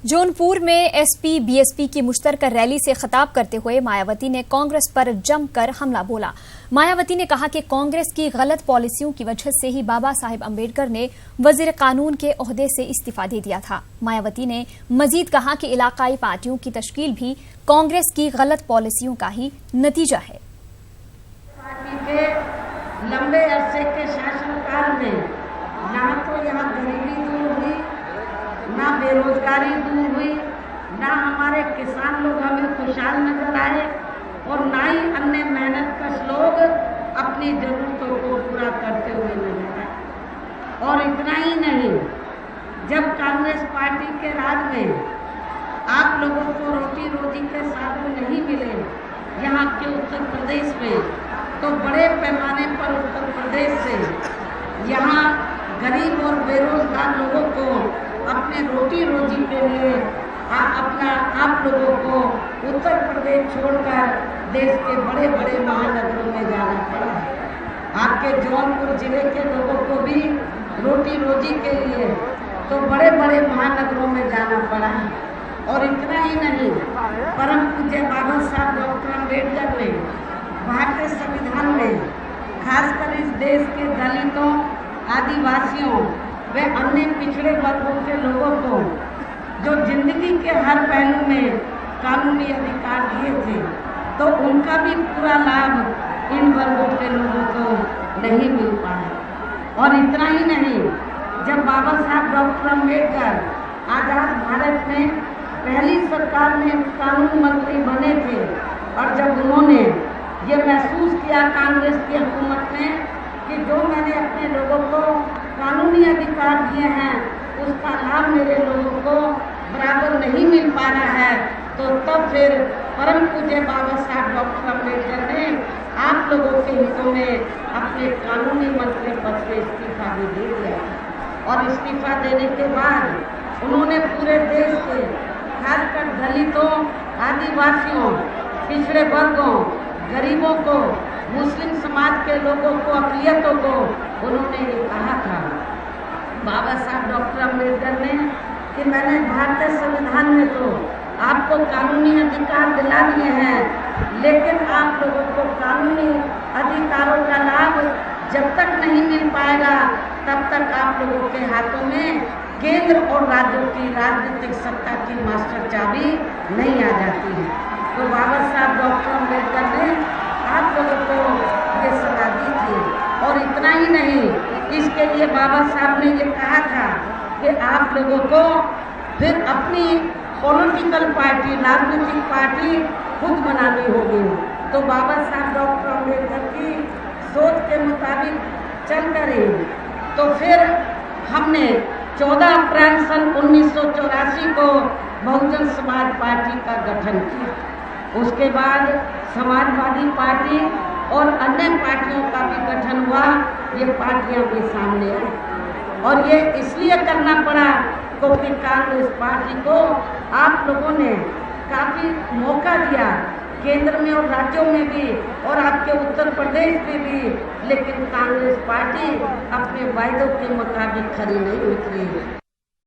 जौनपुर में SP BSP की मुश्तरका rally से खिताब करते हुए मायावती ने कांग्रेस पर जमकर हमला बोला। मायावती ने कहा कि कांग्रेस की गलत पॉलिसियों की वजह से ही बाबा साहेब अम्बेडकर ने वजीर कानून के ओहदे से इस्तीफा दे दिया था। मायावती ने मजीद कहा कि इलाकाई पार्टियों की तश्कील भी कांग्रेस की गलत पॉलिसियों का ही नतीजा है। पार्टी के लंबे अरसे के शासनकाल में ना तो यहाँ गरीबी दूर हुई, ना बेरोजगारी दूर हुई, ना हमारे किसान लोग हमें खुशहाल नजर आए और ना ही अन्य मेहनतकश लोग अपनी जरूरतों को पूरा करते हुए नजर आए। और इतना ही नहीं, जब कांग्रेस पार्टी के राज में आप लोगों को रोटी रोजी के साधन नहीं मिले यहाँ के उत्तर प्रदेश में, तो बड़े पैमाने पर उत्तर प्रदेश से यहाँ गरीब और बेरोजगार लोगों को अपने रोटी रोजी के लिए आप लोगों को उत्तर प्रदेश छोड़कर देश के बड़े बड़े महानगरों में जाना पड़ा। आपके जौनपुर जिले के लोगों को भी रोटी रोजी के लिए तो बड़े बड़े महानगरों में जाना पड़ा। और इतना ही नहीं, परम पूज्य बाबा साहब डॉक्टर अम्बेडकर ने भारतीय संविधान में खासकर इस देश के दलितों, आदिवासियों व अन्य पिछड़े वर्गों के लोगों को जो जिंदगी के हर पहलू में कानूनी अधिकार दिए थे, तो उनका भी पूरा लाभ इन वर्गों के लोगों को नहीं मिल पाया। और इतना ही नहीं, जब बाबा साहब डॉक्टर अम्बेडकर आज़ाद भारत में पहली सरकार में कानून मंत्री बने थे और जब उन्होंने ये महसूस किया कांग्रेस की हुकूमत ने कि जो मैंने अपने लोगों को कानूनी अधिकार दिए हैं उसका लाभ मेरे लोगों को बराबर नहीं मिल पा रहा है, तो तब फिर परम पूज्य बाबा साहब डॉक्टर अम्बेडकर ने आप लोगों के हितों में अपने कानूनी मंत्री पद से इस्तीफा भी दे दिया। और इस्तीफा देने के बाद उन्होंने पूरे देश के खासकर दलितों, आदिवासियों, पिछड़े वर्गों, गरीबों को, मुस्लिम समाज के लोगों को, अक़लियतों को उन्होंने ये कहा था बाबा साहब डॉक्टर अम्बेडकर ने कि मैंने भारतीय संविधान में तो आपको कानूनी अधिकार दिला दिए हैं, लेकिन आप लोगों को कानूनी अधिकारों का लाभ जब तक नहीं मिल पाएगा तब तक आप लोगों के हाथों में केंद्र और राज्यों की राजनीतिक सत्ता की मास्टर चाबी नहीं आ जाती है। तो बाबा साहब डॉक्टर अम्बेडकर ने आप लोगों को ये सलाह दी थी। और इतना ही नहीं, इसके लिए बाबा साहब ने ये कहा था कि आप लोगों को फिर अपनी पॉलिटिकल पार्टी, राजनीतिक पार्टी खुद बनानी होगी। तो बाबा साहब डॉक्टर अम्बेडकर की सोच के मुताबिक चलकर ही तो फिर हमने 14 अप्रैल सन 1984 को बहुजन समाज पार्टी का गठन किया। उसके बाद समाजवादी पार्टी और अन्य पार्टियों का भी गठन हुआ। ये पार्टियां भी सामने आई और ये इसलिए करना पड़ा क्योंकि कांग्रेस पार्टी को आप लोगों ने काफ़ी मौका दिया, केंद्र में और राज्यों में भी और आपके उत्तर प्रदेश में भी, लेकिन कांग्रेस पार्टी अपने वायदों के मुताबिक खरी नहीं उतरी।